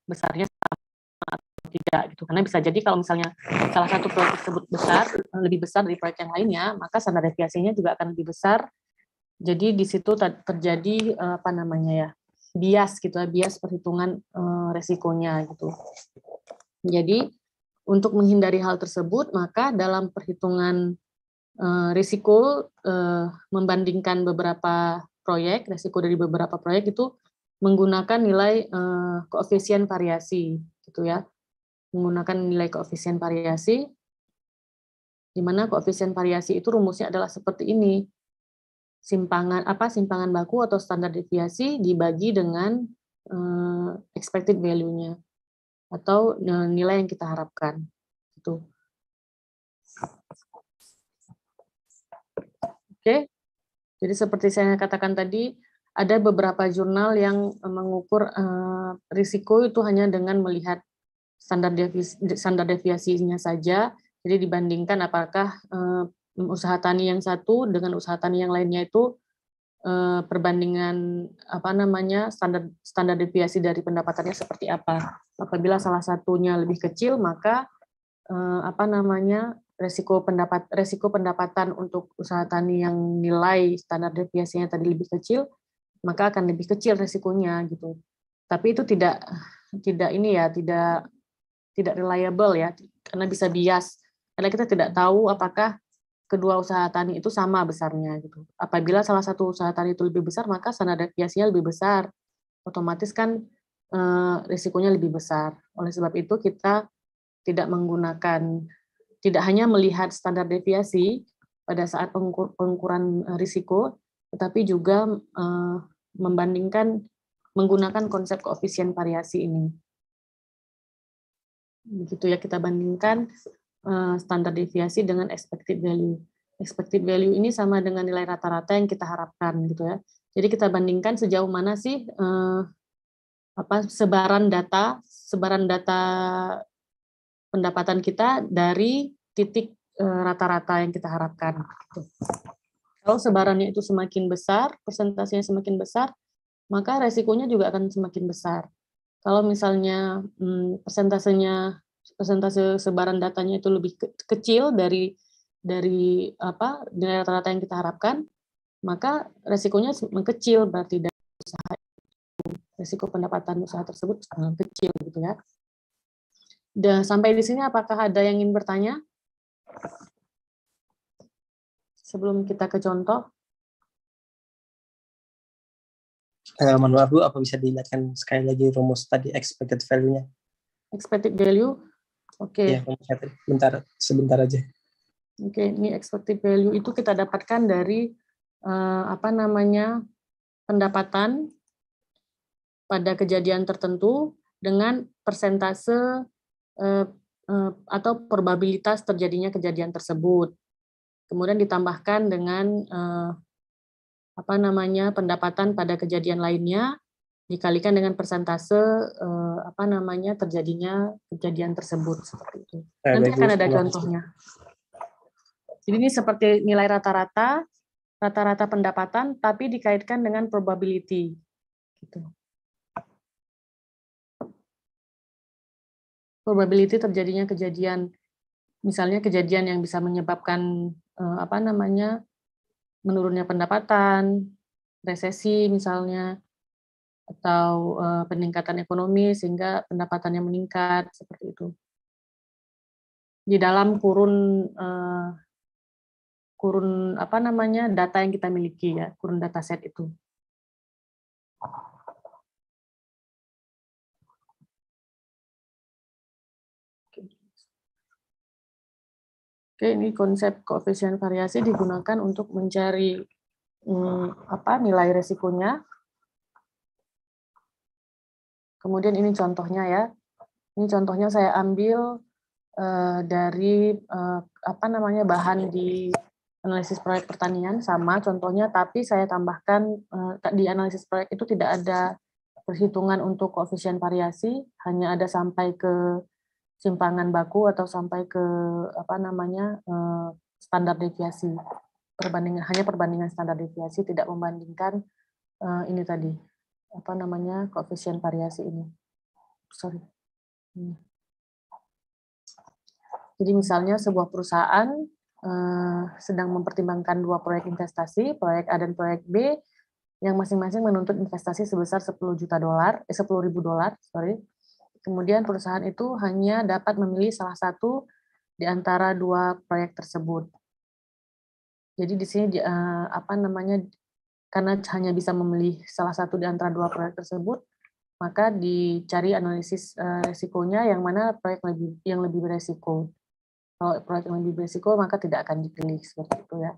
besarnya atau tidak gitu. Karena bisa jadi kalau misalnya salah satu proyek tersebut lebih besar dari proyek yang lainnya, maka standar deviasinya juga akan lebih besar. Jadi di situ terjadi apa namanya ya, bias gitu ya, bias perhitungan resikonya gitu. Jadi untuk menghindari hal tersebut, maka dalam perhitungan risiko membandingkan beberapa proyek, risiko dari beberapa proyek itu menggunakan nilai koefisien variasi, gitu ya. Menggunakan nilai koefisien variasi, di mana koefisien variasi itu rumusnya adalah seperti ini. Simpangan baku atau standar deviasi dibagi dengan expected value-nya atau nilai yang kita harapkan. Gitu. Oke, jadi seperti saya katakan tadi, ada beberapa jurnal yang mengukur risiko itu hanya dengan melihat standar deviasinya saja. Jadi dibandingkan apakah usaha tani yang satu dengan usaha tani yang lainnya itu perbandingan apa namanya standar deviasi dari pendapatannya seperti apa. Apabila salah satunya lebih kecil, maka apa namanya resiko pendapatan untuk usaha tani yang nilai standar deviasinya tadi lebih kecil, maka akan lebih kecil resikonya gitu. Tapi itu tidak ini ya, tidak reliable ya, karena bisa bias. Karena kita tidak tahu apakah kedua usaha tani itu sama besarnya gitu. Apabila salah satu usaha tani itu lebih besar, maka standar deviasinya lebih besar. Otomatis kan risikonya lebih besar. Oleh sebab itu kita tidak hanya melihat standar deviasi pada saat pengukuran risiko, tetapi juga menggunakan konsep koefisien variasi ini. Begitu ya, kita bandingkan standar deviasi dengan expected value. Expected value ini sama dengan nilai rata-rata yang kita harapkan gitu ya. Jadi kita bandingkan sejauh mana sih sebaran data pendapatan kita dari titik rata-rata yang kita harapkan. Kalau sebarannya itu semakin besar, persentasenya semakin besar, maka resikonya juga akan semakin besar. Kalau misalnya persentase sebaran datanya itu lebih kecil dari nilai rata-rata yang kita harapkan, maka resikonya mengkecil, berarti dari usaha itu, resiko pendapatan usaha tersebut kecil gitu ya. Dan sampai di sini apakah ada yang ingin bertanya? Sebelum kita ke contoh. Mohon maaf Bu, apa bisa dilihatkan sekali lagi rumus tadi expected value-nya? Expected value, oke. Ya, sebentar aja. Oke, ini expected value itu kita dapatkan dari pendapatan pada kejadian tertentu dengan persentase atau probabilitas terjadinya kejadian tersebut. Kemudian ditambahkan dengan pendapatan pada kejadian lainnya dikalikan dengan persentase terjadinya kejadian tersebut seperti itu. Nanti akan ada contohnya. Jadi ini seperti nilai rata-rata pendapatan tapi dikaitkan dengan probability gitu. Probability terjadinya kejadian, misalnya kejadian yang bisa menyebabkan menurunnya pendapatan, resesi misalnya, atau peningkatan ekonomi sehingga pendapatannya meningkat seperti itu. Di dalam kurun data yang kita miliki ya, kurun dataset itu. Oke, ini konsep koefisien variasi digunakan untuk mencari nilai resikonya. Kemudian ini contohnya ya. Ini contohnya saya ambil dari bahan di analisis proyek pertanian sama contohnya, tapi saya tambahkan di analisis proyek itu tidak ada perhitungan untuk koefisien variasi, hanya ada sampai ke simpangan baku atau sampai ke standar deviasi. Hanya perbandingan standar deviasi, tidak membandingkan ini tadi koefisien variasi ini. sorry. Jadi misalnya sebuah perusahaan sedang mempertimbangkan 2 proyek investasi, proyek A dan proyek B, yang masing-masing menuntut investasi sebesar $10.000, sorry. Kemudian perusahaan itu hanya dapat memilih salah satu di antara 2 proyek tersebut. Jadi di sini karena hanya bisa memilih salah satu di antara 2 proyek tersebut, maka dicari analisis risikonya yang mana proyek yang lebih beresiko. Kalau proyek yang lebih beresiko maka tidak akan dipilih, seperti itu ya.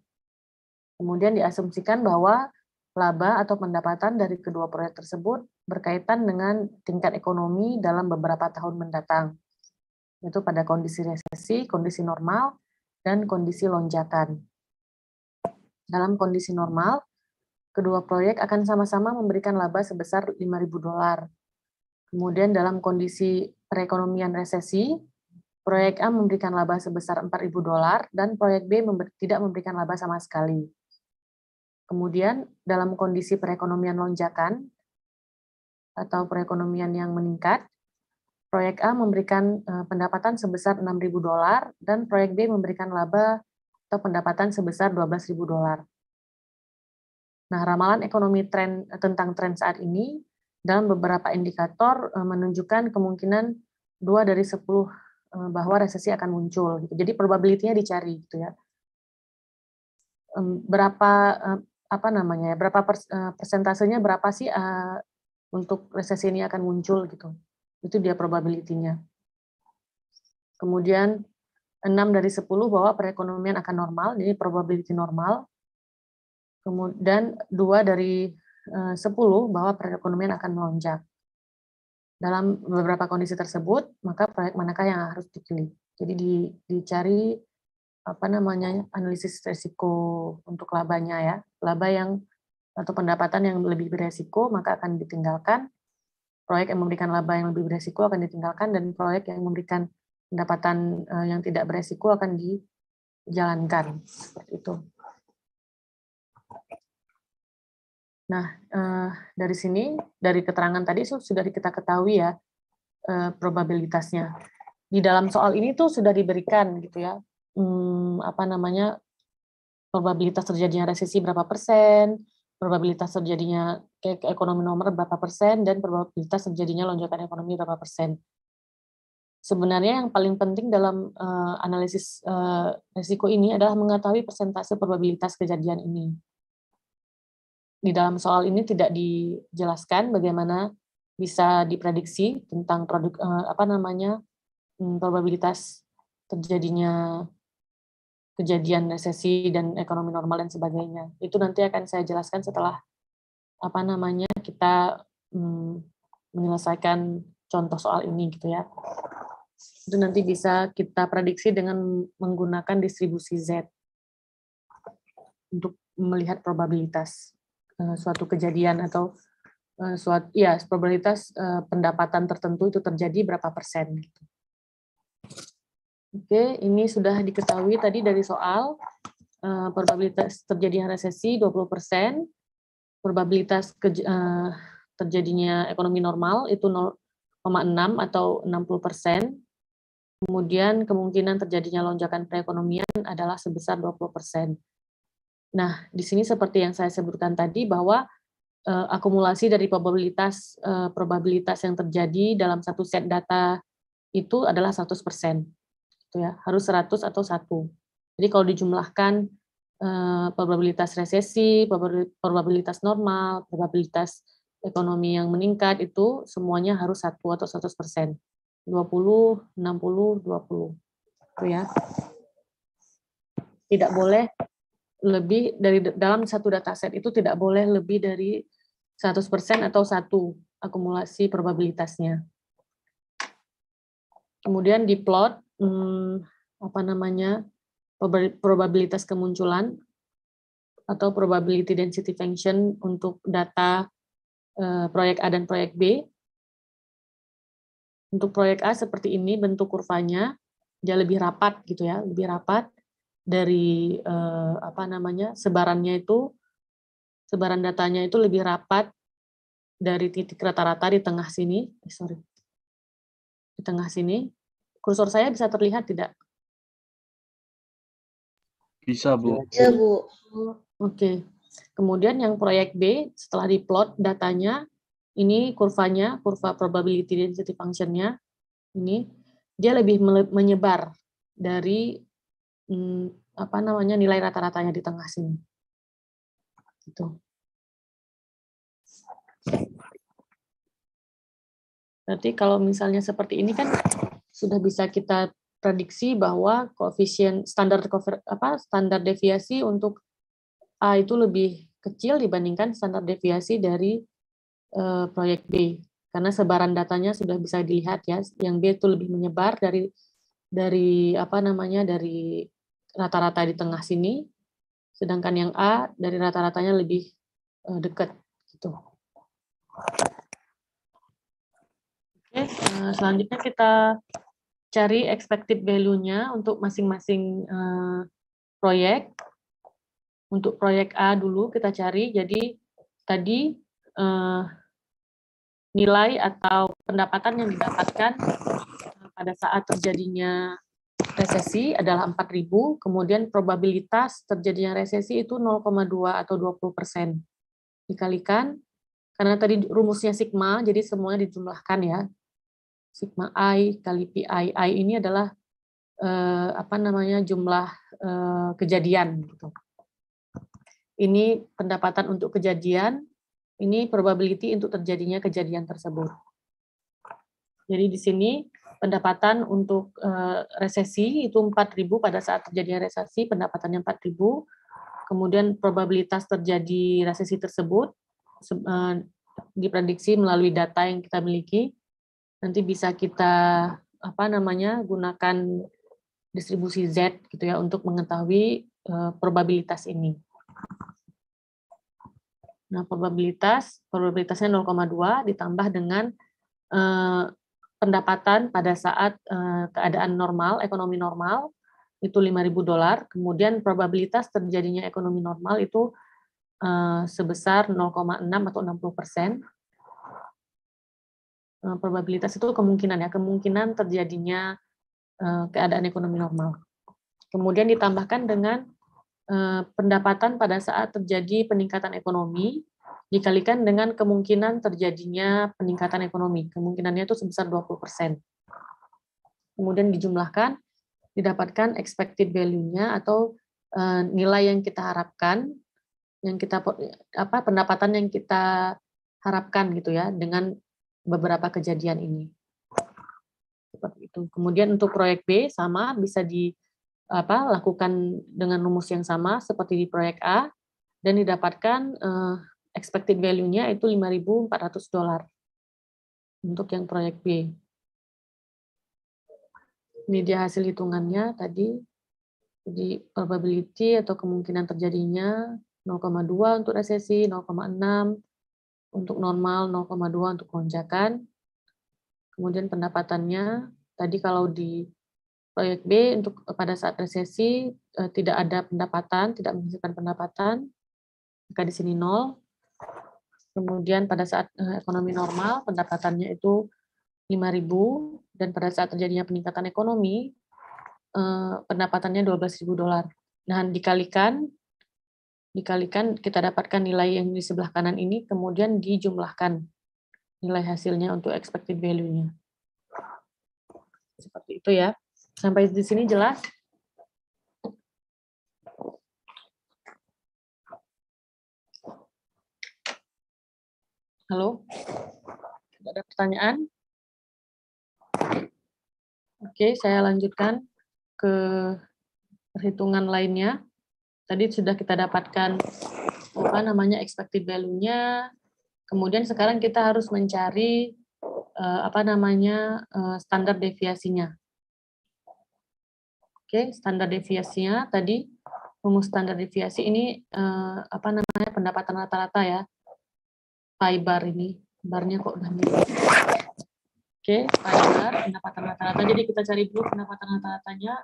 Kemudian diasumsikan bahwa laba atau pendapatan dari kedua proyek tersebut berkaitan dengan tingkat ekonomi dalam beberapa tahun mendatang, yaitu pada kondisi resesi, kondisi normal, dan kondisi lonjakan. Dalam kondisi normal, kedua proyek akan sama-sama memberikan laba sebesar $5.000. Kemudian dalam kondisi perekonomian resesi, proyek A memberikan laba sebesar $4.000 dan proyek B tidak memberikan laba sama sekali. Kemudian dalam kondisi perekonomian lonjakan atau perekonomian yang meningkat, proyek A memberikan pendapatan sebesar $6.000 dan proyek B memberikan laba atau pendapatan sebesar $12.000. Nah, ramalan ekonomi tentang tren saat ini dalam beberapa indikator menunjukkan kemungkinan 2 dari 10 bahwa resesi akan muncul. Jadi probability-nya dicari, gitu ya. Berapa persentasenya berapa sih untuk resesi ini akan muncul gitu. Itu dia probability-nya. Kemudian 6 dari 10 bahwa perekonomian akan normal, jadi probability normal. Kemudian 2 dari 10 bahwa perekonomian akan melonjak. Dalam beberapa kondisi tersebut, maka proyek manakah yang harus dipilih. Jadi dicari analisis risiko untuk labanya ya. Laba yang atau pendapatan yang lebih beresiko maka akan ditinggalkan. Proyek yang memberikan laba yang lebih beresiko akan ditinggalkan, dan proyek yang memberikan pendapatan yang tidak beresiko akan dijalankan. Seperti itu. Nah, dari sini, dari keterangan tadi sudah kita ketahui ya probabilitasnya. Di dalam soal ini tuh sudah diberikan gitu ya, probabilitas terjadinya resesi berapa persen, probabilitas terjadinya ekonomi nomor berapa persen, dan probabilitas terjadinya lonjakan ekonomi berapa persen. Sebenarnya yang paling penting dalam analisis risiko ini adalah mengetahui persentase probabilitas kejadian ini. Di dalam soal ini tidak dijelaskan bagaimana bisa diprediksi tentang probabilitas terjadinya kejadian resesi dan ekonomi normal dan sebagainya. Itu nanti akan saya jelaskan setelah kita menyelesaikan contoh soal ini gitu ya. Itu nanti bisa kita prediksi dengan menggunakan distribusi Z untuk melihat probabilitas suatu kejadian atau probabilitas pendapatan tertentu itu terjadi berapa persen. Gitu. Oke, ini sudah diketahui tadi dari soal probabilitas terjadinya resesi 20%, probabilitas terjadinya ekonomi normal itu 0,6 atau 60%. Kemudian kemungkinan terjadinya lonjakan perekonomian adalah sebesar 20%. Nah, di sini seperti yang saya sebutkan tadi bahwa akumulasi dari probabilitas yang terjadi dalam satu set data itu adalah 100%. Gitu ya, harus 100 atau 1. Jadi kalau dijumlahkan probabilitas resesi, probabilitas normal, probabilitas ekonomi yang meningkat itu semuanya harus 1 atau 100%. 20, 60, 20. Itu ya. Tidak boleh lebih dari dalam satu dataset itu tidak boleh lebih dari 100% atau 1 akumulasi probabilitasnya. Kemudian diplot probabilitas kemunculan atau probability density function untuk data proyek A dan proyek B. Untuk proyek A seperti ini bentuk kurvanya, dia lebih rapat gitu ya, lebih rapat dari sebaran datanya itu lebih rapat dari titik rata-rata di tengah sini. di tengah sini. Kursor saya bisa terlihat tidak? Bisa, Bu. Bisa, Bu. Oke. Kemudian yang proyek B, setelah diplot datanya, ini kurvanya, kurva probability density function-nya, ini dia lebih menyebar dari nilai rata-ratanya di tengah sini. Gitu. Berarti kalau misalnya seperti ini kan sudah bisa kita prediksi bahwa koefisien standar deviasi untuk A itu lebih kecil dibandingkan standar deviasi dari proyek B, karena sebaran datanya sudah bisa dilihat ya, yang B itu lebih menyebar dari rata-rata di tengah sini, sedangkan yang A dari rata-ratanya lebih dekat gitu. Oke, selanjutnya kita cari expected value-nya untuk masing-masing proyek. Untuk proyek A dulu kita cari, jadi tadi nilai atau pendapatan yang didapatkan pada saat terjadinya resesi adalah 4.000, kemudian probabilitas terjadinya resesi itu 0,2 atau 20%. Dikalikan, karena tadi rumusnya sigma, jadi semuanya dijumlahkan ya. Sigma I kali PI. I ini adalah jumlah kejadian. Gitu. Ini pendapatan untuk kejadian, ini probability untuk terjadinya kejadian tersebut. Jadi di sini pendapatan untuk resesi itu 4.000 pada saat terjadinya resesi, pendapatannya 4.000. Kemudian probabilitas terjadi resesi tersebut diprediksi melalui data yang kita miliki. Nanti bisa kita gunakan distribusi Z gitu ya untuk mengetahui probabilitas ini. Nah, probabilitasnya 0,2 ditambah dengan pendapatan pada saat keadaan normal, ekonomi normal, itu $5.000. Kemudian probabilitas terjadinya ekonomi normal itu sebesar 0,6 atau 60%. Probabilitas itu kemungkinan terjadinya keadaan ekonomi normal. Kemudian ditambahkan dengan pendapatan pada saat terjadi peningkatan ekonomi, dikalikan dengan kemungkinan terjadinya peningkatan ekonomi. Kemungkinannya itu sebesar 20%. Kemudian dijumlahkan, didapatkan expected value-nya atau nilai yang kita harapkan, pendapatan yang kita harapkan gitu ya dengan beberapa kejadian ini. Seperti itu. Kemudian untuk proyek B sama bisa lakukan dengan rumus yang sama seperti di proyek A dan didapatkan expected value-nya itu $5.400 untuk yang proyek B. Ini dia hasil hitungannya tadi. Jadi probability atau kemungkinan terjadinya 0,2 untuk resesi, 0,6 untuk normal, 0,2 untuk lonjakan. Kemudian pendapatannya tadi kalau di proyek B untuk pada saat resesi tidak ada pendapatan, tidak menghasilkan pendapatan, maka di sini 0. Kemudian pada saat ekonomi normal pendapatannya itu 5.000 dan pada saat terjadinya peningkatan ekonomi pendapatannya $12.000. Nah, dikalikan kita dapatkan nilai yang di sebelah kanan ini, kemudian dijumlahkan nilai hasilnya untuk expected value-nya. Seperti itu ya. Sampai di sini jelas? Halo? Tidak ada pertanyaan? Oke, saya lanjutkan ke perhitungan lainnya. Tadi sudah kita dapatkan expected value-nya. Kemudian sekarang kita harus mencari standar deviasinya. Oke, standar deviasinya tadi rumus standar deviasi ini pendapatan rata-rata ya. Pi bar ini, barnya kok udah mirip. Oke, pi bar pendapatan rata-rata. Jadi kita cari dulu pendapatan rata-ratanya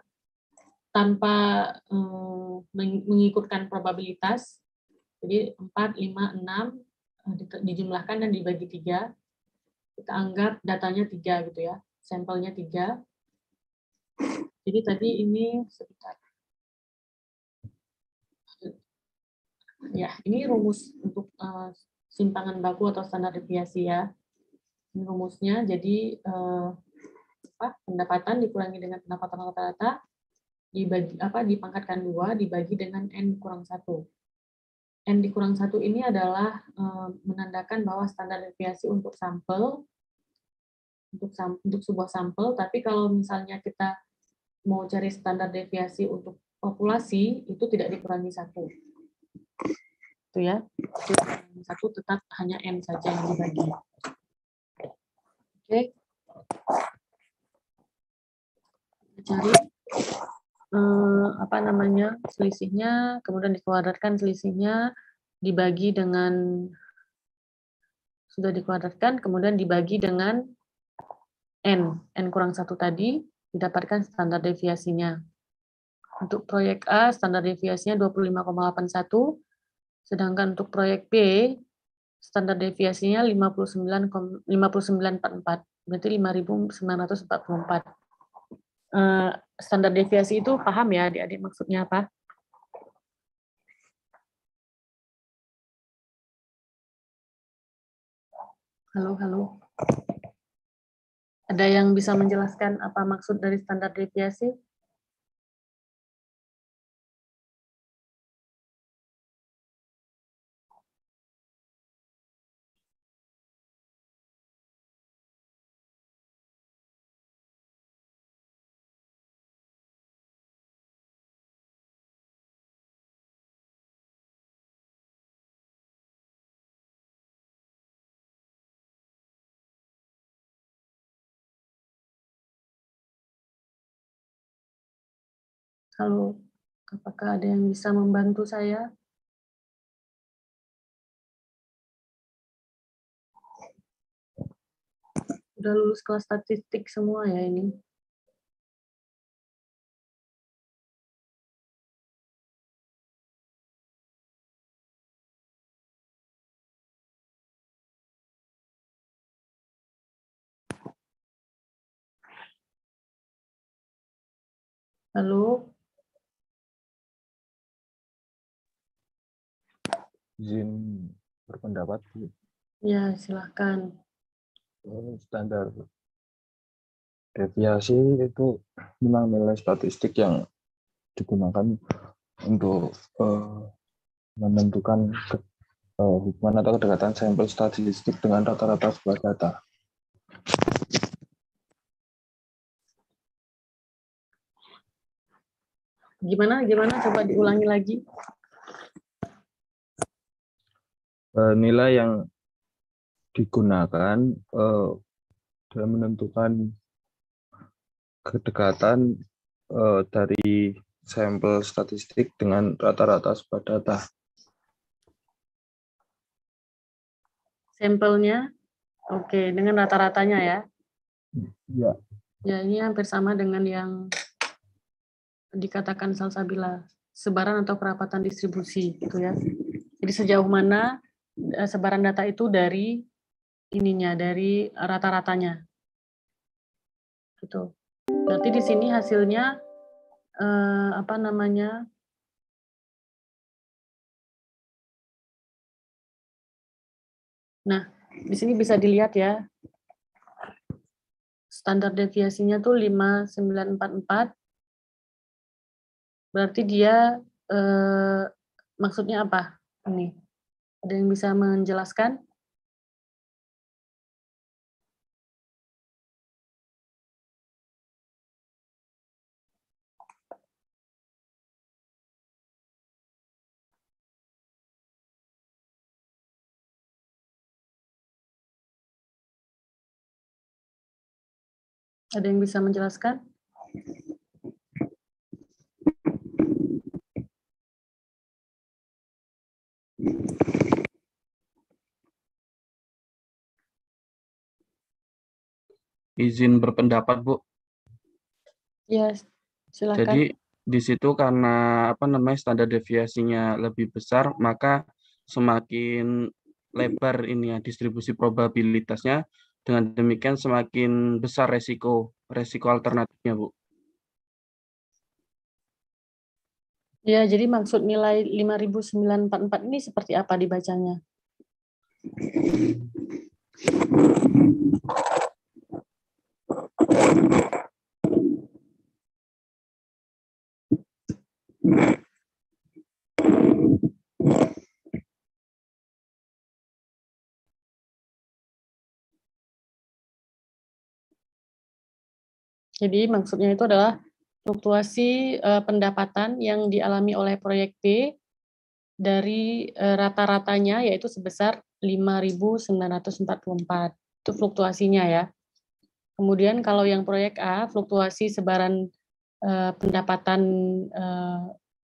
tanpa mengikutkan probabilitas. Jadi 4, 5, 6 dijumlahkan dan dibagi 3. Kita anggap datanya 3 gitu ya. sampelnya 3. Jadi tadi ini sekitar, ya ini rumus untuk simpangan baku atau standar deviasi ya. Ini rumusnya, jadi pendapatan dikurangi dengan pendapatan rata-rata, dipangkatkan 2, dibagi dengan N kurang 1. N dikurang 1 ini adalah menandakan bahwa standar deviasi untuk sampel, untuk sebuah sampel, tapi kalau misalnya kita mau cari standar deviasi untuk populasi, itu tidak dikurangi 1. Itu ya, satu tetap hanya N saja yang dibagi. Oke. Cari selisihnya, kemudian dikuadratkan selisihnya, dibagi dengan, sudah dikuadratkan, kemudian dibagi dengan N kurang 1 tadi, didapatkan standar deviasinya. Untuk proyek A, standar deviasinya 25,81, sedangkan untuk proyek B, standar deviasinya 59,44, berarti 5.944. Standar deviasi itu paham ya adik-adik maksudnya apa? Halo. Ada yang bisa menjelaskan apa maksud dari standar deviasi? Halo, apakah ada yang bisa membantu saya? Udah lulus kelas statistik semua ya ini? Halo? Izin berpendapat, Bu. Ya, silahkan. Standar deviasi itu memang nilai statistik yang digunakan untuk menentukan hubungan atau kedekatan sampel statistik dengan rata-rata sebuah data. Gimana? Coba diulangi lagi. Nilai yang digunakan dalam menentukan kedekatan dari sampel statistik dengan rata-rata sebuah data. Sampelnya, oke, dengan rata-ratanya ya. Ya. Ya, ini hampir sama dengan yang dikatakan Salsabila, sebaran atau kerapatan distribusi, gitu ya. Jadi sejauh mana sebaran data itu dari dari rata-ratanya. Gitu. Berarti di sini hasilnya Nah, di sini bisa dilihat ya. Standar deviasinya tuh 5944. Berarti dia maksudnya apa? Ini. Ada yang bisa menjelaskan? Ada yang bisa menjelaskan? Izin berpendapat, Bu. Ya, silakan. Jadi di situ karena standar deviasinya lebih besar, maka semakin lebar ini ya distribusi probabilitasnya, Dengan demikian semakin besar resiko alternatifnya, Bu. Ya, jadi maksud nilai 5.944 ini seperti apa dibacanya? Jadi maksudnya itu adalah fluktuasi pendapatan yang dialami oleh proyek B dari rata-ratanya yaitu sebesar 5.944. Itu fluktuasinya ya. Kemudian kalau yang proyek A, fluktuasi sebaran pendapatan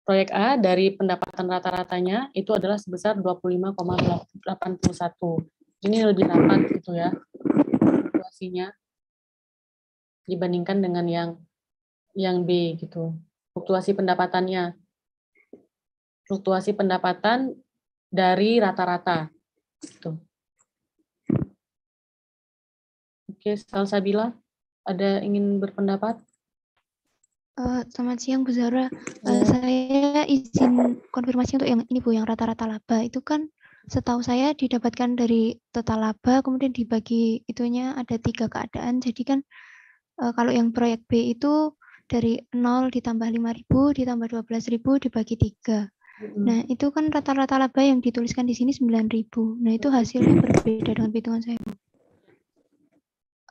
proyek A dari pendapatan rata-ratanya itu adalah sebesar 25,81. Ini lebih rapat gitu ya fluktuasinya dibandingkan dengan yang B gitu. Fluktuasi pendapatannya. Fluktuasi pendapatan dari rata-rata gitu. Oke, Salsabila, ada ingin berpendapat? Selamat siang Bu Zahra. Ya. Saya izin konfirmasi untuk yang ini Bu, yang rata-rata laba itu kan setahu saya didapatkan dari total laba, kemudian dibagi itunya ada 3 keadaan. Jadi kan kalau yang proyek B itu dari 0 ditambah 5.000 ditambah 12.000 dibagi 3. Nah, itu kan rata-rata laba yang dituliskan di sini 9.000. Nah, itu hasilnya berbeda dengan perhitungan saya, Bu.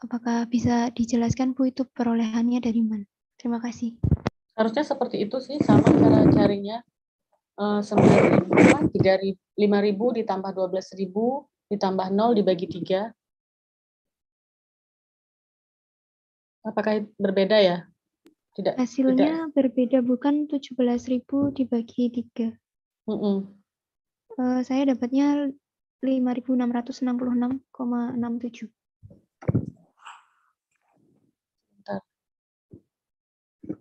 Apakah bisa dijelaskan, Bu, itu perolehannya dari mana? Terima kasih. Harusnya seperti itu sih, sama cara carinya. 9.000, 5.000 ditambah 12.000 ditambah 0 dibagi 3. Apakah berbeda ya? Tidak. Hasilnya berbeda, bukan 17.000 dibagi 3. Saya dapatnya 5.666,67. Bentar.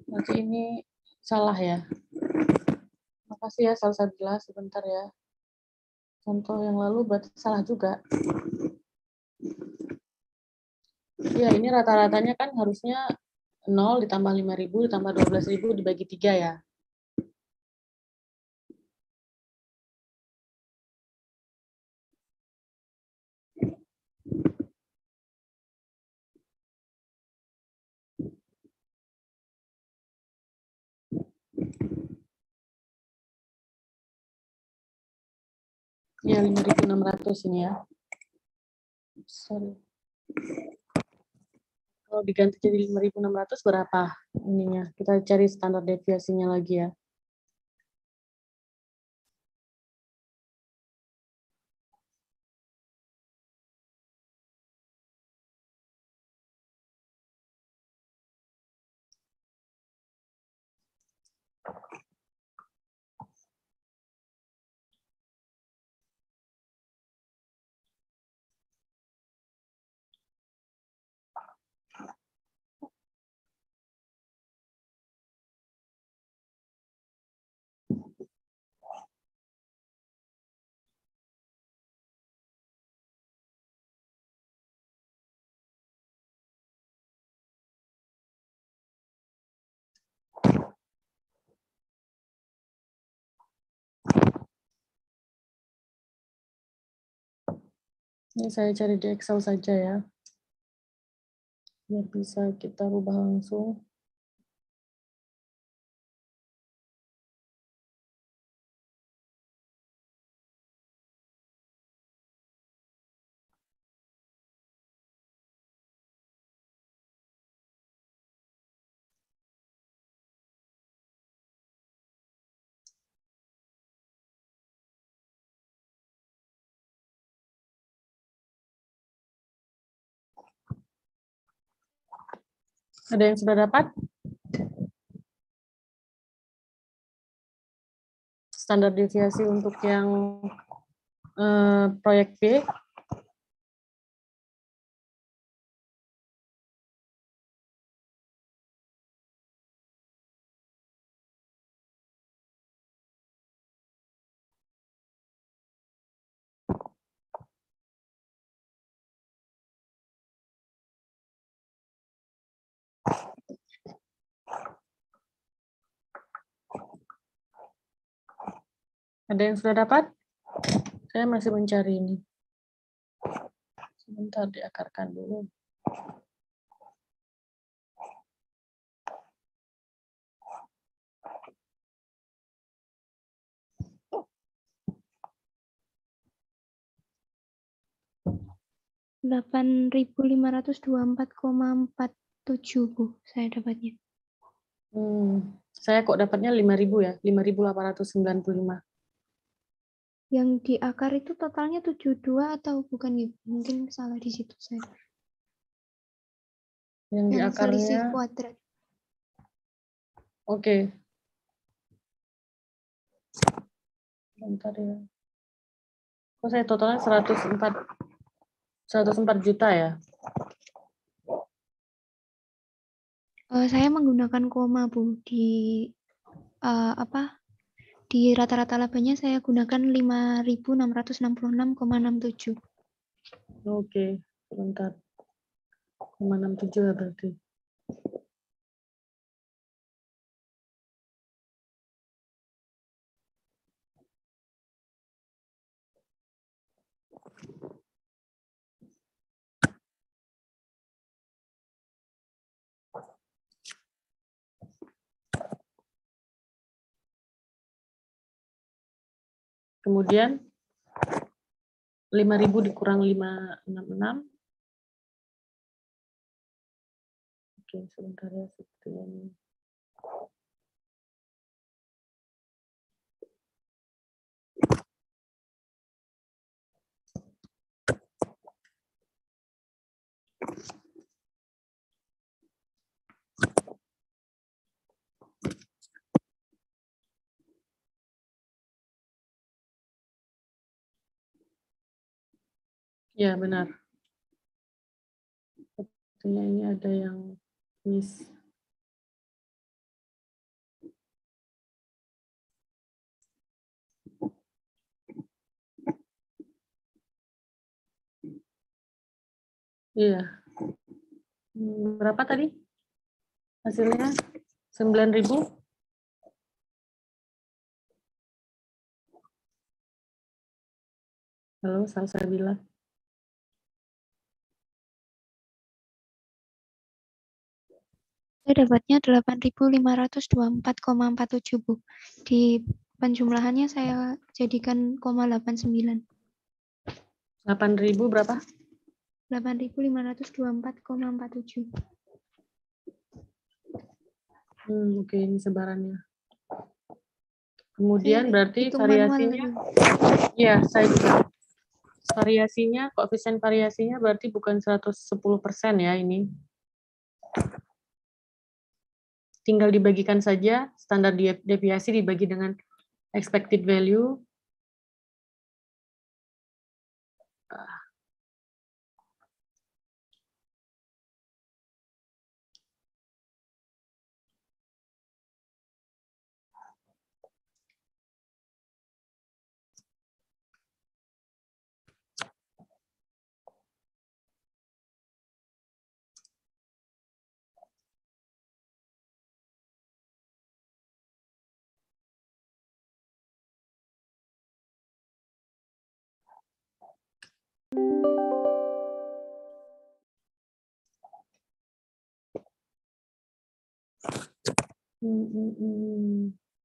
Berarti ini salah ya. Makasih ya Salsabila, sebentar ya. Contoh yang lalu berarti salah juga. Ya, ini rata-ratanya kan harusnya 0 ditambah 5.000 ditambah 12.000 dibagi 3 ya. Ya, 5.600 ini ya. Sorry. Kalau diganti jadi 5.600 berapa ininya? Kita cari standar deviasinya lagi ya. Ini saya cari di Excel saja ya. Biar bisa kita rubah langsung. Ada yang sudah dapat? Standar deviasi untuk yang proyek B. Ada yang sudah dapat? Saya masih mencari ini. Sebentar diakarkan dulu. Rp8.524,47 Bu, saya dapatnya. Saya kok dapatnya 5.000 ya, 5.895. Yang di akar itu totalnya 72 atau bukan gitu? Mungkin salah di situ saya. Yang di Yang selisih akarnya, kuadrat. oke. Bentar ya. Kok saya totalnya 104 juta ya? Saya menggunakan koma Bu di di rata-rata labanya saya gunakan 5.666,67. Oke, sebentar. 0,67 ya berarti. Kemudian 5.000 dikurang 566. Oke, sebentar ya sepertinya ini. Ya, benar. Sepertinya ini ada yang miss. Iya. Berapa tadi hasilnya? 9.000? Halo, Salsabila. Saya dapatnya 8.524,47 Bu. Di penjumlahannya saya jadikan 0,89. 8.000 berapa? 8.524,47. Oke, ini sebarannya. Kemudian Saya berarti hitung manual variasinya, dulu. ya saya juga. Variasinya, koefisien variasinya berarti bukan 110% ya ini. Tinggal dibagikan saja, standar deviasi dibagi dengan expected value.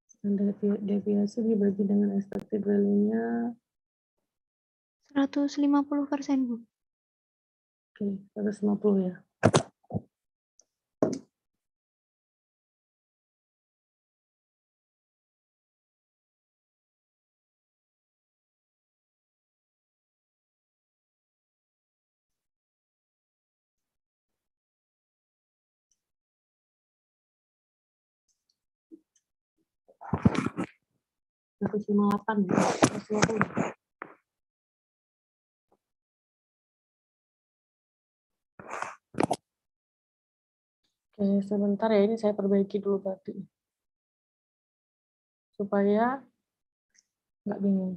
Standar deviasi dibagi dengan expected value-nya. 150% Bu. Oke, 150 ya. Seratus lima puluh 150. Oke, sebentar ya, ini saya perbaiki dulu berarti. Supaya nggak bingung.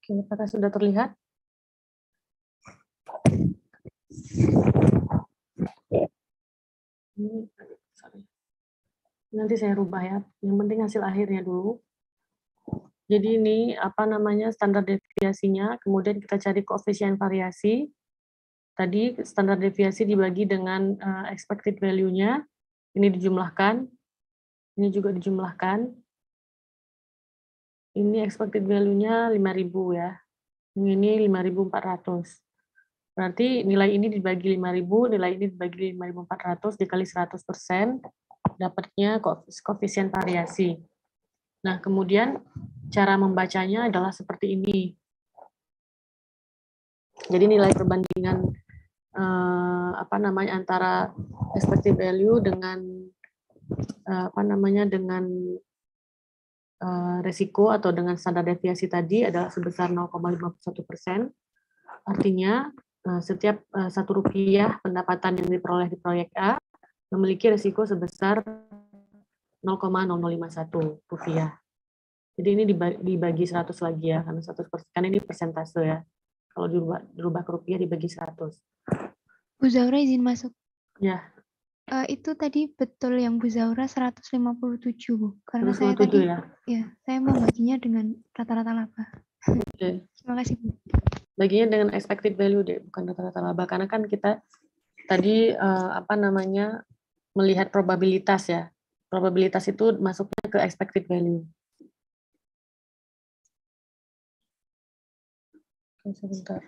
Oke, apakah sudah terlihat? Sorry. Nanti saya rubah ya. Yang penting hasil akhirnya dulu. Jadi ini apa namanya standar deviasinya, kemudian kita cari koefisien variasi. Tadi standar deviasi dibagi dengan expected value-nya, ini dijumlahkan, ini juga dijumlahkan. Ini expected value-nya 5.000 ya. Ini 5.400. Berarti nilai ini dibagi 5.000, nilai ini dibagi 5.400 dikali 100%, dapatnya koefisien variasi. Nah, kemudian cara membacanya adalah seperti ini. Jadi nilai perbandingan apa namanya antara expected value dengan apa namanya dengan resiko atau dengan standar deviasi tadi adalah sebesar 0,51%. Artinya setiap Rp1 pendapatan yang diperoleh di proyek A memiliki resiko sebesar 0,0051 rupiah. Jadi ini dibagi 100 lagi ya, karena 100%, kan ini persentase ya. Kalau dirubah ke rupiah dibagi 100. Bu Zaura izin masuk. Ya. Itu tadi betul yang Bu Zaura 157, Bu. Karena saya 157 tadi, ya? saya membaginya dengan rata-rata laba. Oke. Terima kasih, Bu. Baginya dengan expected value deh, bukan rata-rata laba. Karena kan kita tadi apa namanya melihat probabilitas ya. Probabilitas itu masuknya ke expected value. Oke, sebentar.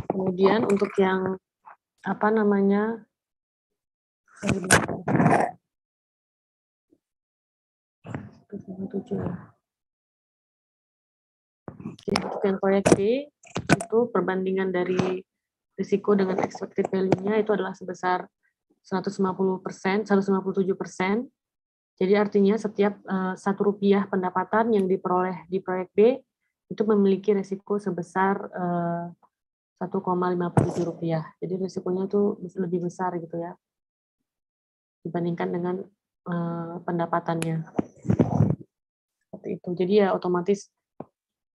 Kemudian untuk yang apa namanya untuk yang proyek B itu perbandingan dari risiko dengan expected value-nya itu adalah sebesar 150%, 157%. Jadi artinya setiap Rp1 pendapatan yang diperoleh di proyek B itu memiliki risiko sebesar 1,57 rupiah. Jadi risikonya itu lebih besar gitu ya dibandingkan dengan pendapatannya. Seperti itu. Jadi ya otomatis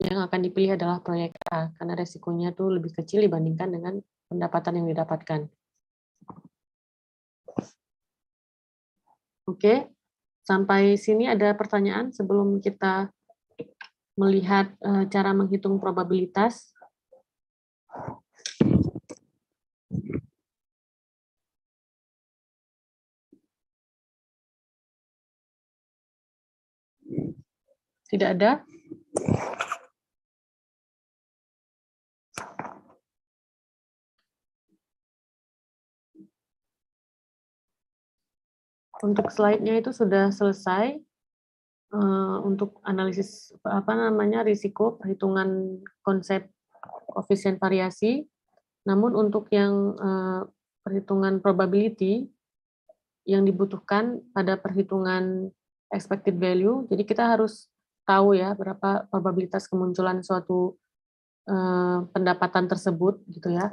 yang akan dipilih adalah proyek A karena risikonya tuh lebih kecil dibandingkan dengan pendapatan yang didapatkan. Oke, sampai sini ada pertanyaan sebelum kita melihat cara menghitung probabilitas. Tidak ada? Untuk slide-nya itu sudah selesai. Untuk analisis apa namanya risiko, perhitungan konsep koefisien variasi. Namun untuk yang perhitungan probability yang dibutuhkan pada perhitungan expected value, jadi kita harus tahu ya berapa probabilitas kemunculan suatu pendapatan tersebut gitu ya.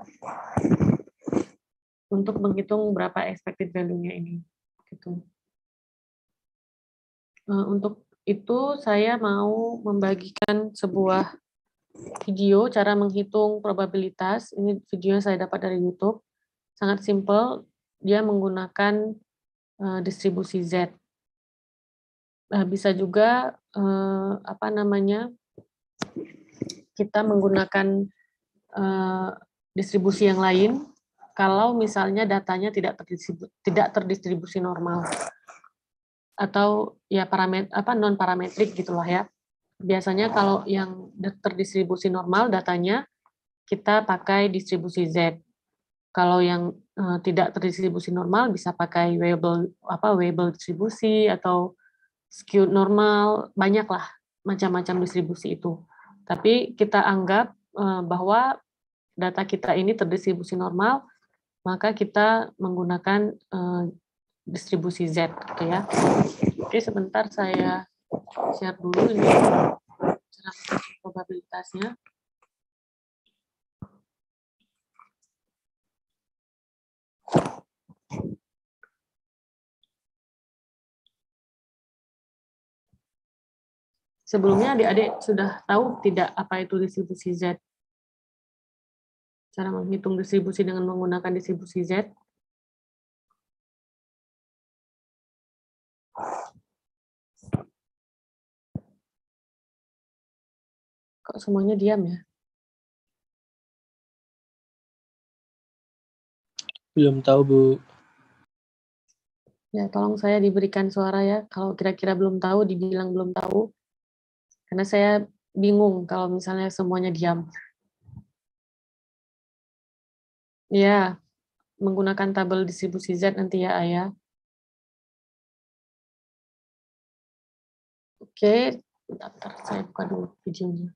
Untuk menghitung berapa expected value-nya ini gitu. Untuk itu saya mau membagikan sebuah video cara menghitung probabilitas. Ini videonya saya dapat dari YouTube. Sangat simpel, dia menggunakan distribusi Z. Bisa juga apa namanya kita menggunakan distribusi yang lain kalau misalnya datanya tidak terdistribusi normal atau ya non parametrik gitulah ya. Biasanya kalau yang terdistribusi normal datanya kita pakai distribusi Z. Kalau yang tidak terdistribusi normal bisa pakai Weibull distribusi atau skewed normal, banyaklah macam-macam distribusi itu. Tapi kita anggap bahwa data kita ini terdistribusi normal, maka kita menggunakan distribusi Z gitu ya. Oke, sebentar saya share dulu ini cara probabilitasnya. Sebelumnya adik-adik sudah tahu tidak apa itu distribusi Z? Cara menghitung distribusi dengan menggunakan distribusi Z? Kok semuanya diam ya? Belum tahu, Bu. Ya, tolong saya diberikan suara ya. Kalau kira-kira belum tahu, dibilang belum tahu. Karena saya bingung kalau misalnya semuanya diam. Ya, menggunakan tabel distribusi Z nanti ya, Ayah. Oke, bentar, saya buka dulu videonya.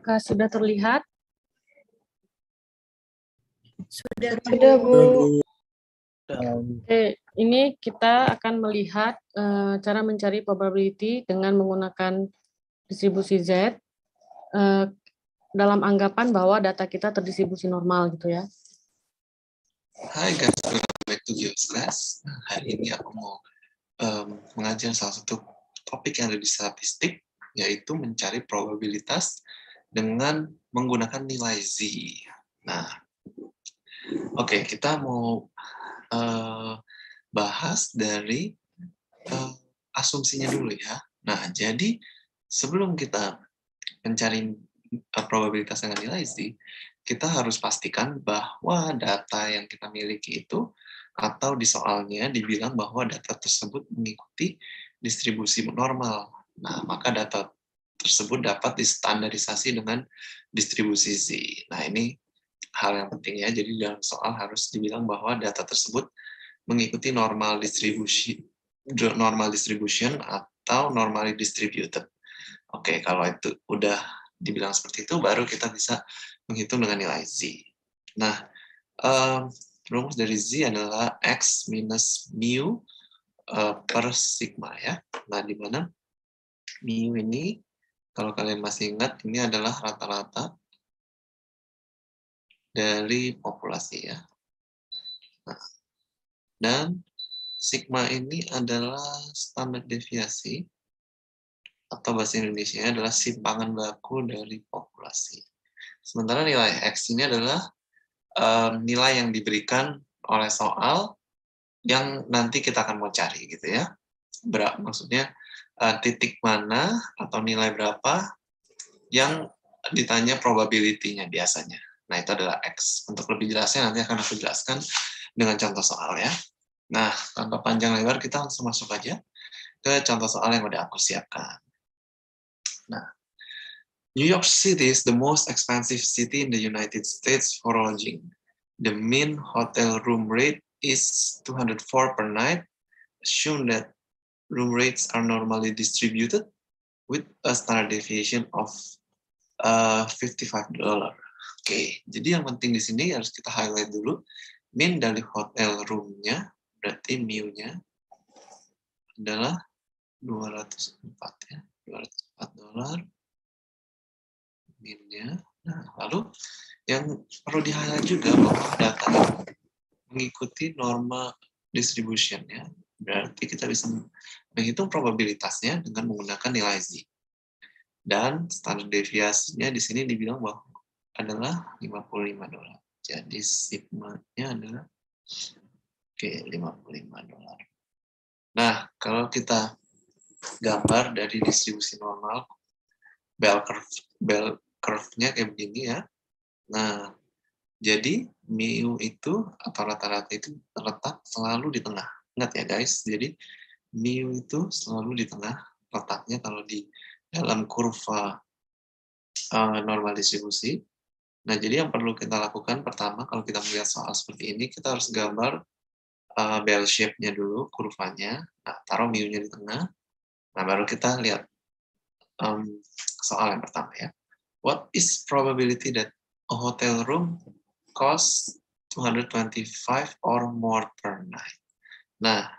Apakah sudah terlihat? Sudah, Bu. Bu. Oke, ini kita akan melihat cara mencari probability dengan menggunakan distribusi Z dalam anggapan bahwa data kita terdistribusi normal gitu ya. Hai guys, welcome back to GeoStrategy. Hari ini aku mau mengajar salah satu topik yang ada di statistik, yaitu mencari probabilitas dengan menggunakan nilai Z. Nah, oke, kita mau bahas dari asumsinya dulu ya. Nah, jadi sebelum kita mencari probabilitas dengan nilai Z, kita harus pastikan bahwa data yang kita miliki itu, atau di soalnya dibilang bahwa data tersebut mengikuti distribusi normal. Nah, maka data tersebut dapat distandarisasi dengan distribusi Z. Nah, ini hal yang penting ya. Jadi dalam soal harus dibilang bahwa data tersebut mengikuti normal distribution atau normally distributed. Oke, kalau itu udah dibilang seperti itu, baru kita bisa menghitung dengan nilai Z. Nah, rumus dari Z adalah X minus mu per sigma ya. Nah, di mana mu ini, kalau kalian masih ingat, ini adalah rata-rata dari populasi ya. Nah, dan sigma ini adalah standar deviasi, atau bahasa Indonesia adalah simpangan baku dari populasi. Sementara nilai X ini adalah nilai yang diberikan oleh soal yang nanti kita akan mau cari gitu ya. Maksudnya titik mana atau nilai berapa yang ditanya probability-nya biasanya. Nah, itu adalah X. Untuk lebih jelasnya nanti akan aku jelaskan dengan contoh soal ya. Nah, tanpa panjang lebar kita langsung masuk aja ke contoh soal yang udah aku siapkan. Nah, New York City is the most expensive city in the United States for lodging. The mean hotel room rate is $204 per night. Assume that room rates are normally distributed with a standard deviation of $55. Oke, jadi yang penting di sini harus kita highlight dulu. Mean dari hotel room-nya, berarti mu-nya adalah 204 ya, $204 min-nya. Nah, lalu yang perlu di-highlight juga bahwa data mengikuti norma distribution ya. Berarti kita bisa menghitung probabilitasnya dengan menggunakan nilai Z. Dan standar deviasinya di sini dibilang bahwa adalah $55. Jadi sigma-nya adalah $55. Nah, kalau kita gambar dari distribusi normal, bell curve-nya kayak begini ya. Nah, jadi mu itu atau rata-rata itu terletak selalu di tengah. Ingat ya guys, jadi mu itu selalu di tengah letaknya kalau di dalam kurva normal distribusi. Nah, jadi yang perlu kita lakukan pertama, kalau kita melihat soal seperti ini, kita harus gambar bell shape-nya dulu, kurvanya. Nah, taruh mu-nya di tengah. Nah, baru kita lihat soal yang pertama ya. What is probability that a hotel room costs $225 or more per night? Nah,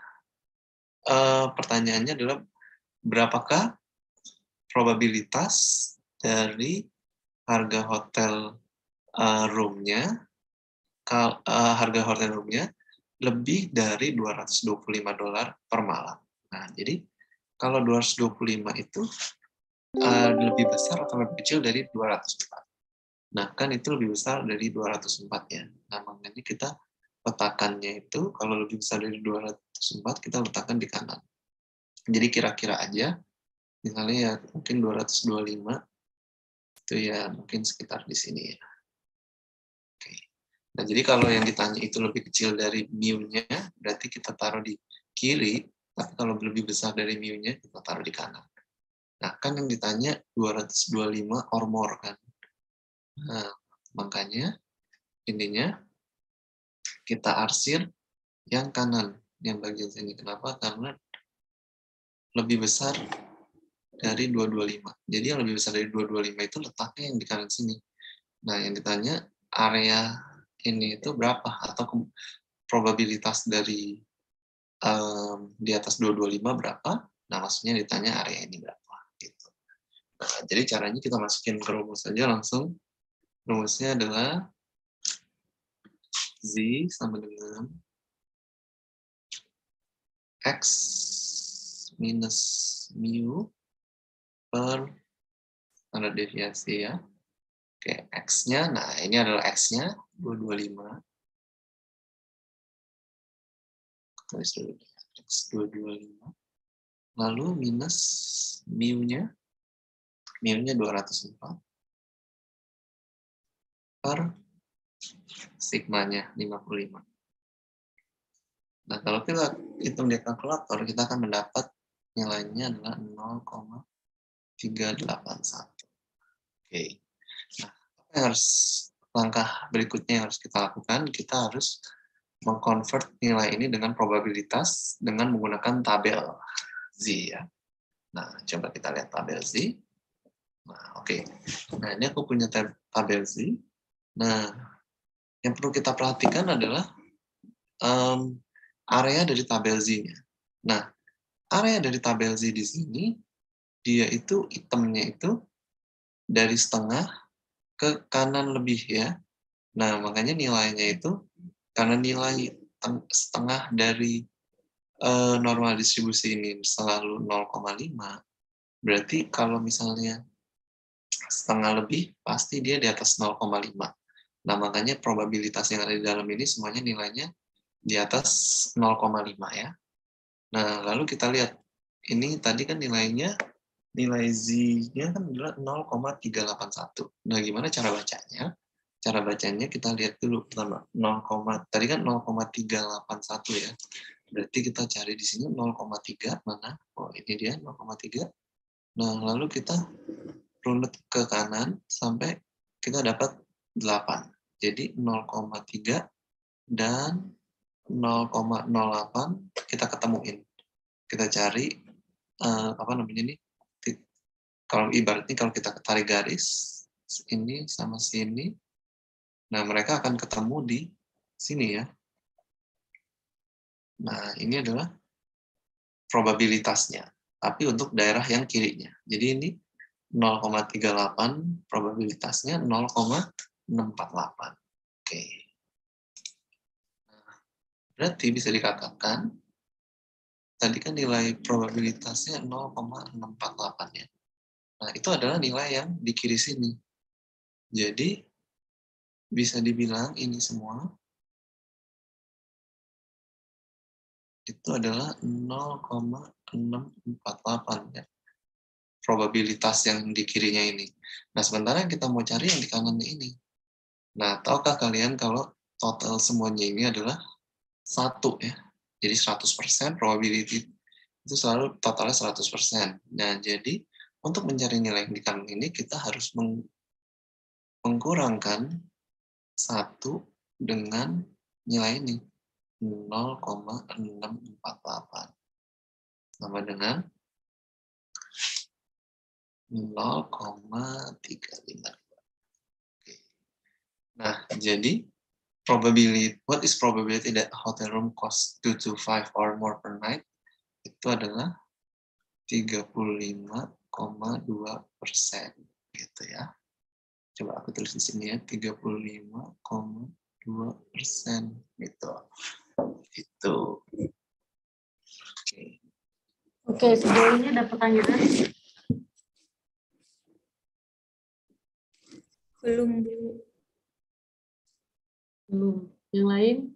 pertanyaannya adalah berapakah probabilitas dari harga hotel room-nya lebih dari $225 per malam. Nah, jadi kalau 225 itu lebih besar atau lebih kecil dari 204. Nah, kan itu lebih besar dari 204 ya. Nah, makanya kita letakkannya itu kalau lebih besar dari 204 kita letakkan di kanan. Jadi kira-kira aja, misalnya ya mungkin 225 itu ya mungkin sekitar di sini ya. Oke. Nah, jadi kalau yang ditanya itu lebih kecil dari mu-nya, berarti kita taruh di kiri, tapi kalau lebih besar dari mu-nya kita taruh di kanan. Nah, kan yang ditanya 225 or more kan. Nah, makanya intinya kita arsir yang kanan, yang bagian sini. Kenapa? Karena lebih besar dari 225. Jadi yang lebih besar dari 225 itu letaknya yang di kanan sini. Nah, yang ditanya area ini itu berapa? Atau probabilitas dari di atas 225 berapa? Nah, maksudnya ditanya area ini berapa. Gitu. Nah, jadi caranya kita masukin ke rumus saja langsung. Rumusnya adalah Z sama dengan X minus mu per standar deviasi ya. Oke, X-nya, nah ini adalah X-nya, 225. Tulis dulu, X 225. Lalu minus mu-nya 204. Per sigmanya 55. Nah, kalau kita hitung di kalkulator, kita akan mendapat nilainya adalah 0,381. Oke. Nah, apa yang langkah berikutnya yang harus kita lakukan? Kita harus mengkonvert nilai ini dengan probabilitas dengan menggunakan tabel Z ya. Nah, coba kita lihat tabel Z. Nah, oke. Nah, ini aku punya tabel Z. Nah, yang perlu kita perhatikan adalah area dari tabel Z-nya. Nah, area dari tabel Z di sini, dia itu hitamnya itu dari setengah ke kanan lebih ya. Nah, makanya nilainya itu, karena nilai setengah dari normal distribusi ini selalu 0,5, berarti kalau misalnya setengah lebih, pasti dia di atas 0,5. Nah, makanya probabilitas yang ada di dalam ini semuanya nilainya di atas 0,5 ya. Nah, lalu kita lihat, ini tadi kan nilainya, nilai Z-nya kan adalah 0,381. Nah, gimana cara bacanya? Cara bacanya kita lihat dulu pertama, tadi kan 0,381 ya. Berarti kita cari di sini 0,3 mana? Oh, ini dia 0,3. Nah, lalu kita runut ke kanan sampai kita dapat 8. Jadi 0,3 dan 0,08 kita ketemuin. Kita cari apa namanya ini? Kalau ibaratnya kalau kita tarik garis ini sama sini, nah mereka akan ketemu di sini ya. Nah, ini adalah probabilitasnya, tapi untuk daerah yang kirinya. Jadi ini 0,38 probabilitasnya 0,648. Oke. Nah, berarti bisa dikatakan tadi kan nilai probabilitasnya 0,648 ya. Nah, itu adalah nilai yang di kiri sini. Jadi bisa dibilang ini semua itu adalah 0,648 ya. Probabilitas yang di kirinya ini. Nah, sementara yang kita mau cari yang di kanannya ini. Nah, tahukah kalian kalau total semuanya ini adalah 1 ya. Jadi 100% probability itu selalu totalnya 100%. Nah, jadi untuk mencari nilai yang di kanan ini kita harus mengkurangkan 1 dengan nilai ini 0,648 sama dengan 0,352. Oke. Nah, jadi what is probability that a hotel room costs 2 to 5 or more per night? Itu adalah 35,2% gitu ya. Coba aku tulis di sini ya, 35,2% gitu. Itu. Oke. Oke, sejauh ini ada pertanyaan? Belum, Bu. Belum. Yang lain?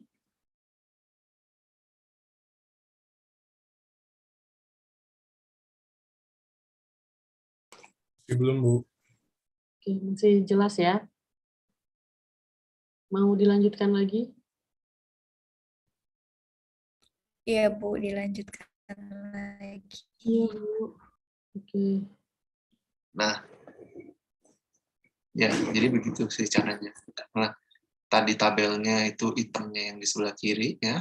Belum, Bu. Oke, masih jelas ya? Mau dilanjutkan lagi? Iya, Bu, dilanjutkan lagi. Iya, Bu. Oke. Nah, ya, jadi begitu sih caranya. Nah, tadi tabelnya itu itemnya yang di sebelah kiri ya.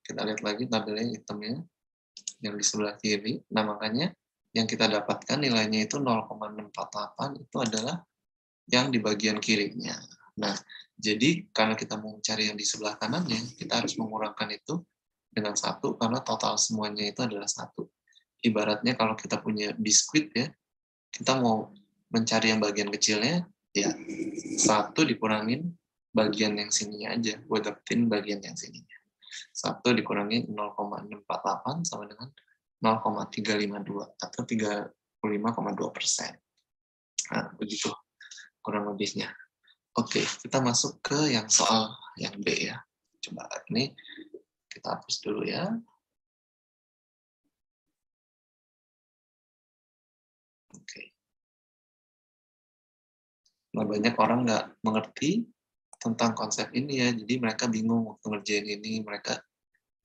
Kita lihat lagi tabelnya itemnya yang di sebelah kiri. Nah, makanya yang kita dapatkan nilainya itu 0,648 itu adalah yang di bagian kirinya. Nah, jadi karena kita mau mencari yang di sebelah kanannya, kita harus mengurangkan itu dengan 1 karena total semuanya itu adalah 1. Ibaratnya kalau kita punya biskuit ya, kita mau mencari yang bagian kecilnya, ya 1 dikurangin bagian yang sininya aja, gue dapetin bagian yang sininya. 1 dikurangin 0,648 sama dengan 0,352 atau 35,2%. Nah, begitu kurang lebihnya. Oke, kita masuk ke yang soal yang B ya. Coba ini kita hapus dulu ya. Oke. Nah, banyak orang nggak mengerti tentang konsep ini ya, jadi mereka bingung waktu ngerjain ini, mereka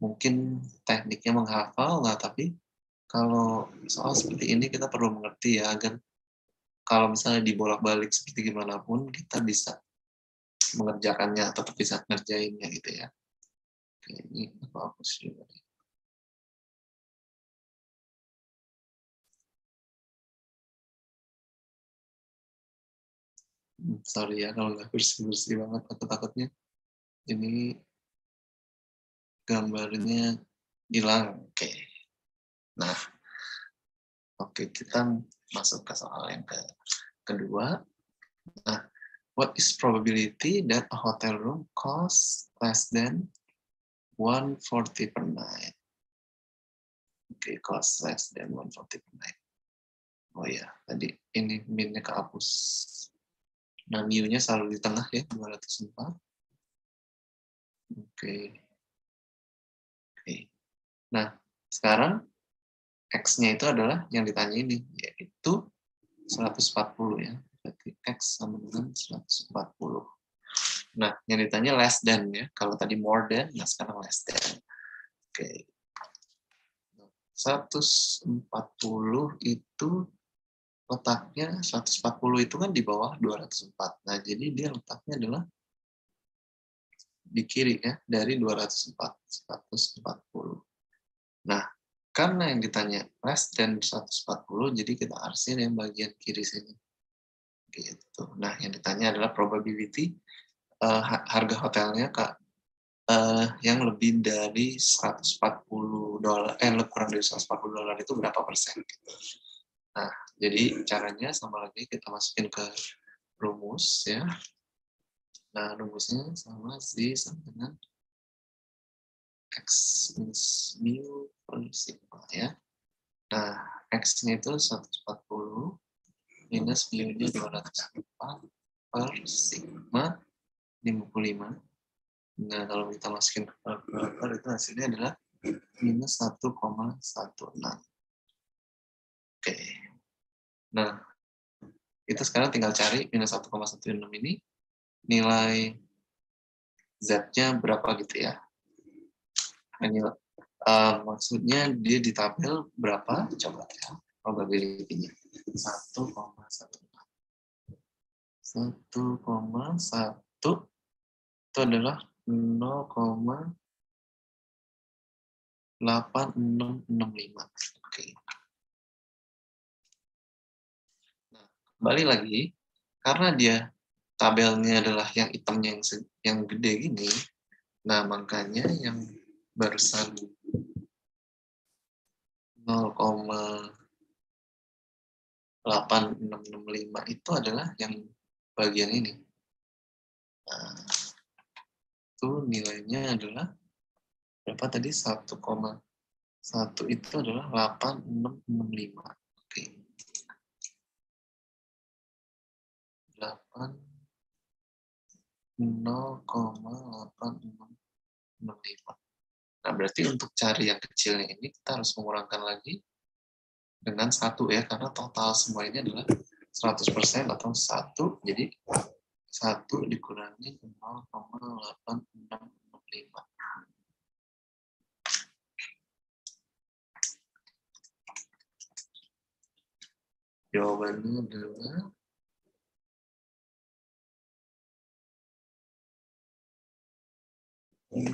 mungkin tekniknya menghafal, nah tapi kalau soal seperti ini kita perlu mengerti ya, agar kalau misalnya dibolak-balik seperti gimana pun, kita bisa mengerjakannya, tetap bisa ngerjainnya gitu ya. Oke, ini aku hapus juga. Sorry ya kalau nggak bersih-bersih banget, aku takutnya ini gambarnya hilang. Oke. Nah, oke, kita masuk ke soal yang kedua. Nah, what is probability that a hotel room costs less than 140 per night? Oke, cost less than 140 per night. Oh ya, tadi ini min-nya kehapus. Nah, mu-nya selalu di tengah ya, 204. Oke. Oke. Nah, sekarang X-nya itu adalah yang ditanya ini, yaitu 140 ya. Berarti X sama dengan 140. Nah, yang ditanya less than ya. Kalau tadi more than, nah sekarang less than. Oke. 140 itu letaknya, 140 itu kan di bawah 204. Nah, jadi dia letaknya adalah di kiri ya, dari 204, 140. Nah, karena yang ditanya less than 140, jadi kita arsin yang bagian kiri sini. Gitu. Nah, yang ditanya adalah probability harga hotelnya yang lebih dari $140, kurang dari $140 itu berapa persen? Gitu. Nah, jadi caranya sama lagi kita masukin ke rumus ya. Nah, rumusnya sama dengan X minus mu per sigma ya. Nah, X-nya itu 140 minus mu-nya 204 per sigma 55. Nah, kalau kita masukin ke kalkulator itu hasilnya adalah minus 1,16. Oke. Nah, itu sekarang tinggal cari minus 1,16 ini nilai Z-nya berapa gitu ya. Maksudnya dia di tabel berapa? Coba ya, probability-nya. 1,16. 1,1 itu adalah 0,8665. Oke. Nah, kembali lagi, karena dia tabelnya adalah yang hitamnya yang gede gini, nah makanya yang barusan 0,8665 itu adalah yang bagian ini. Nah, itu nilainya adalah berapa tadi? 1,1 itu adalah 8665. Oke. 0,8665. Nah, berarti untuk cari yang kecilnya ini kita harus mengurangkan lagi dengan 1 ya, karena total semua ini adalah 100% atau 1, jadi 1 dikurangi 0,8665. Jawabannya adalah 0,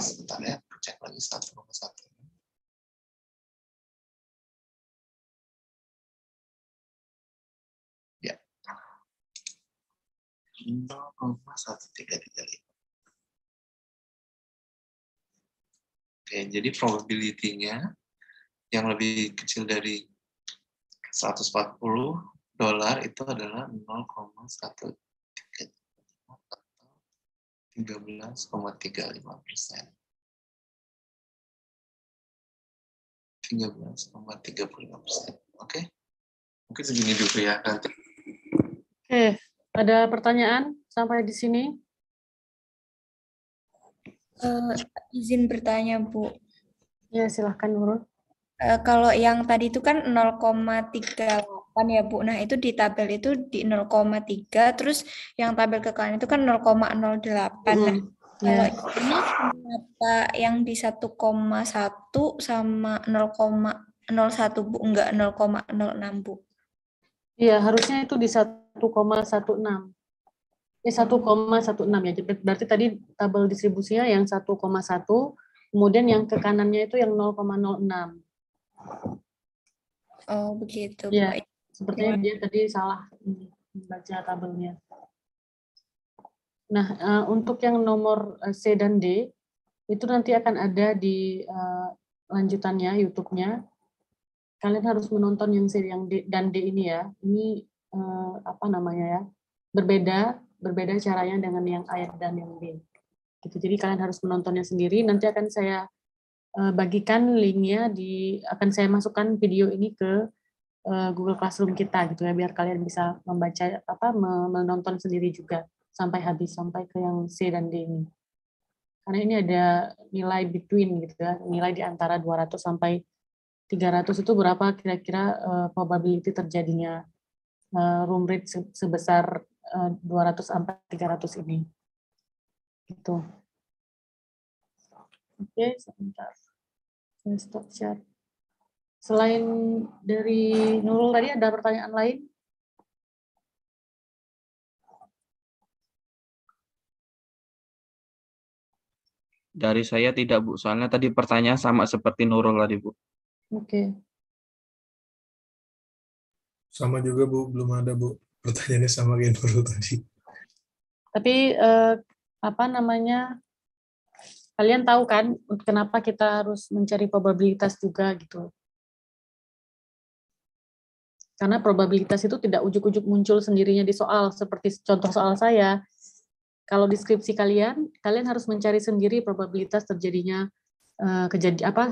sebentar ya, cek lagi 1,1. Ya. 0,1335. Oke, jadi probability-nya yang lebih kecil dari $140 itu adalah 0,135 atau 13,35%. 13,35%. Oke. Mungkin segini dulu ya nanti. Oke, ada pertanyaan sampai di sini? Izin bertanya, Bu. Ya, silahkan Nurul. Kalau yang tadi itu kan 0,38 ya, Bu. Nah, itu di tabel itu di 0,3, terus yang tabel ke kanan itu kan 0,08. Nah, kalau Ya. ini kenapa yang di 1,1 sama 0,01, Bu? Enggak 0,06, Bu. Iya, harusnya itu di 1,16. 1,16 ya. Berarti tadi tabel distribusinya yang 1,1, kemudian yang ke kanannya itu yang 0,06. Oh, begitu, Ya, Bu. sepertinya dia tadi salah membaca tabelnya. Nah, untuk yang nomor C dan D, itu nanti akan ada di lanjutannya YouTube-nya. Kalian harus menonton yang C yang D dan D ini ya. Ini apa namanya ya? Berbeda caranya dengan yang A dan yang D. Gitu. Jadi kalian harus menontonnya sendiri. Nanti akan saya bagikan linknya akan saya masukkan video ini ke Google Classroom kita gitu ya, biar kalian bisa membaca menonton sendiri juga sampai habis, sampai ke yang C dan D ini. Karena ini ada nilai between gitu ya, nilai di antara 200 sampai 300 itu berapa kira-kira probability terjadinya room rate sebesar 200 sampai 300 ini. Gitu. Oke, sebentar. Saya stop share. Selain dari Nurul tadi ada pertanyaan lain? Dari saya tidak, Bu. Soalnya tadi pertanyaan sama seperti Nurul tadi, Bu. Oke. Sama juga, Bu. Belum ada, Bu. Pertanyaannya sama kayak Nurul tadi. Tapi apa namanya? Kalian tahu kan kenapa kita harus mencari probabilitas juga gitu? Karena probabilitas itu tidak ujuk-ujuk muncul sendirinya di soal, seperti contoh soal saya. Kalau di skripsi kalian harus mencari sendiri probabilitas terjadinya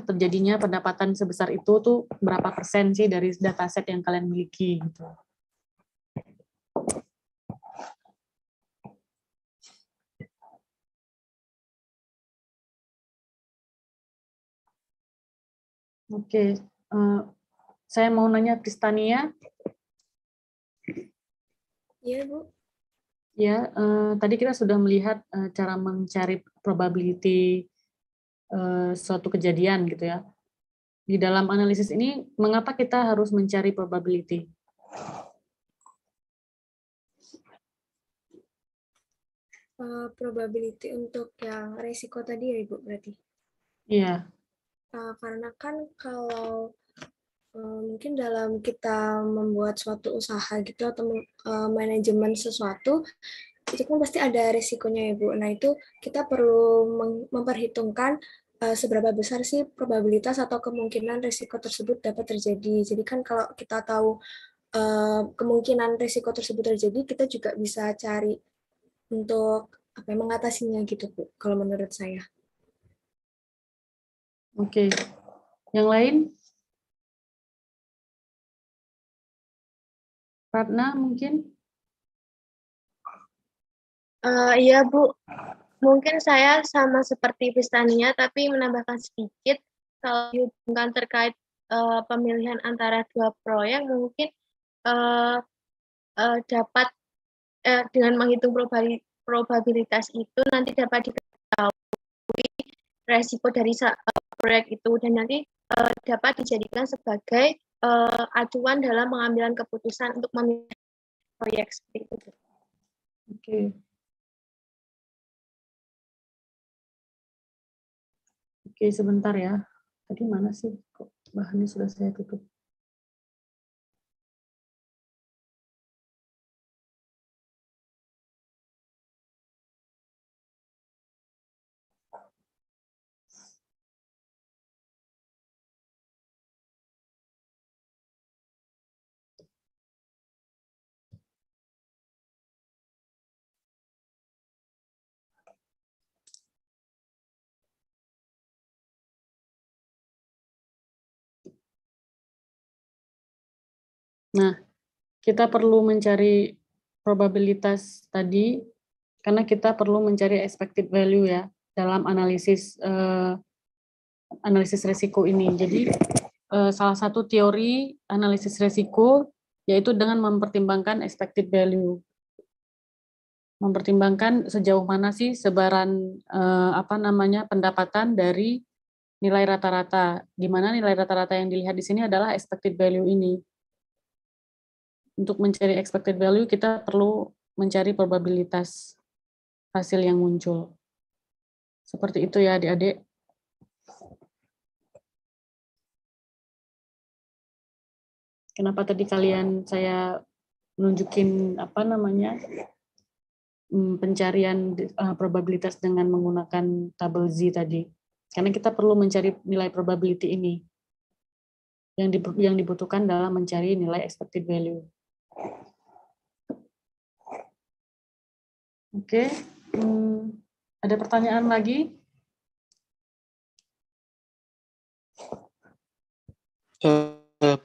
terjadinya pendapatan sebesar itu tuh berapa persen sih dari dataset yang kalian miliki gitu. Oke, saya mau nanya Kristania. Iya, Bu. Ya, tadi kita sudah melihat cara mencari probability suatu kejadian gitu ya. Di dalam analisis ini, mengapa kita harus mencari probability? Probability untuk yang resiko tadi ya Ibu berarti. Iya, Karena kan kalau mungkin dalam kita membuat suatu usaha gitu atau manajemen sesuatu, itu kan pasti ada resikonya ya Bu. Nah itu kita perlu memperhitungkan seberapa besar sih probabilitas atau kemungkinan resiko tersebut dapat terjadi. Jadi kan kalau kita tahu kemungkinan resiko tersebut terjadi, kita juga bisa cari untuk apa ya, mengatasinya gitu Bu, kalau menurut saya. oke. Yang lain? Ratna mungkin? Iya Bu, mungkin saya sama seperti Pistania, tapi menambahkan sedikit kalau dihubungkan terkait pemilihan antara dua proyek, mungkin dapat dengan menghitung probabilitas itu nanti dapat diketahui resiko dari proyek itu dan nanti dapat dijadikan sebagai acuan dalam pengambilan keputusan untuk memilih proyek seperti itu. Oke. Oke, sebentar ya. Tadi mana sih? Kok bahannya sudah saya tutup? Nah, kita perlu mencari probabilitas tadi karena kita perlu mencari expected value ya dalam analisis analisis resiko ini. Jadi salah satu teori analisis resiko yaitu dengan mempertimbangkan expected value. Mempertimbangkan sejauh mana sih sebaran pendapatan dari nilai rata-rata. Di mana nilai rata-rata yang dilihat di sini adalah expected value ini. Untuk mencari expected value, kita perlu mencari probabilitas hasil yang muncul. Seperti itu ya adik-adik. Kenapa tadi saya nunjukin pencarian probabilitas dengan menggunakan tabel Z tadi. Karena kita perlu mencari nilai probability ini. Yang dibutuhkan dalam mencari nilai expected value. Oke, ada pertanyaan lagi?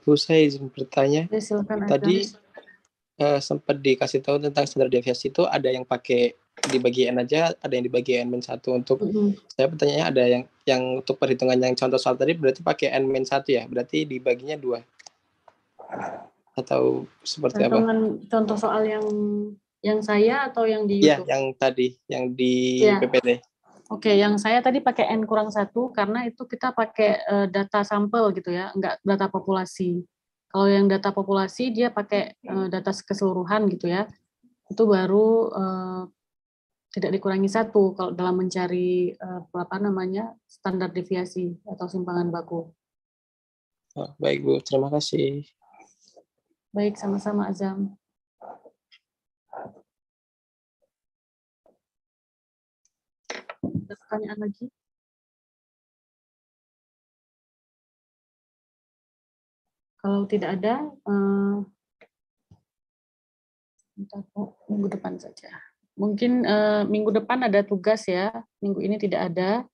Bu, saya izin bertanya. Ya, silakan. Tadi sempat dikasih tahu tentang standar deviasi itu ada yang pakai dibagi N aja, ada yang dibagi N-1 untuk saya pertanyaannya ada yang untuk perhitungan yang contoh soal tadi berarti pakai N-1 ya, berarti dibaginya 2 atau seperti apa? Contoh soal yang saya atau yang di Iya, YouTube? yang tadi, yang di Ya. PPT. Oke, yang saya tadi pakai N-1 karena itu kita pakai data sampel gitu ya, enggak data populasi. Kalau yang data populasi dia pakai data keseluruhan gitu ya, itu baru tidak dikurangi 1 kalau dalam mencari standar deviasi atau simpangan baku. Oh, baik Bu, terima kasih. Baik, sama-sama Azam. Ada pertanyaan lagi? Kalau tidak ada, minggu depan saja. Mungkin minggu depan ada tugas ya, minggu ini tidak ada.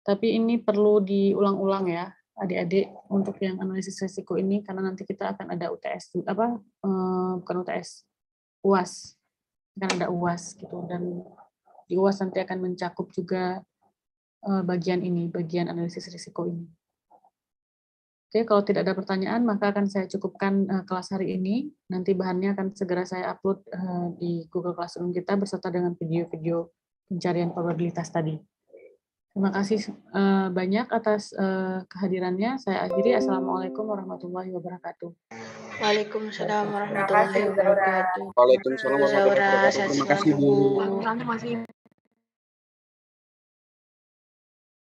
Tapi ini perlu diulang-ulang ya, adik-adik, untuk yang analisis risiko ini, karena nanti kita akan ada UTS, bukan UTS, UAS. Akan ada UAS gitu, dan di UAS nanti akan mencakup juga bagian ini, bagian analisis risiko ini. Oke, kalau tidak ada pertanyaan, maka akan saya cukupkan kelas hari ini. Nanti bahannya akan segera saya upload di Google Classroom kita beserta dengan video-video pencarian probabilitas tadi. Terima kasih banyak atas kehadirannya. Saya akhiri. Assalamualaikum warahmatullahi wabarakatuh. Waalaikumsalam warahmatullahi wabarakatuh. Waalaikumsalam warahmatullahi Zaura, wabarakatuh. sehat Terima kasih, selalu, Bu. Bu.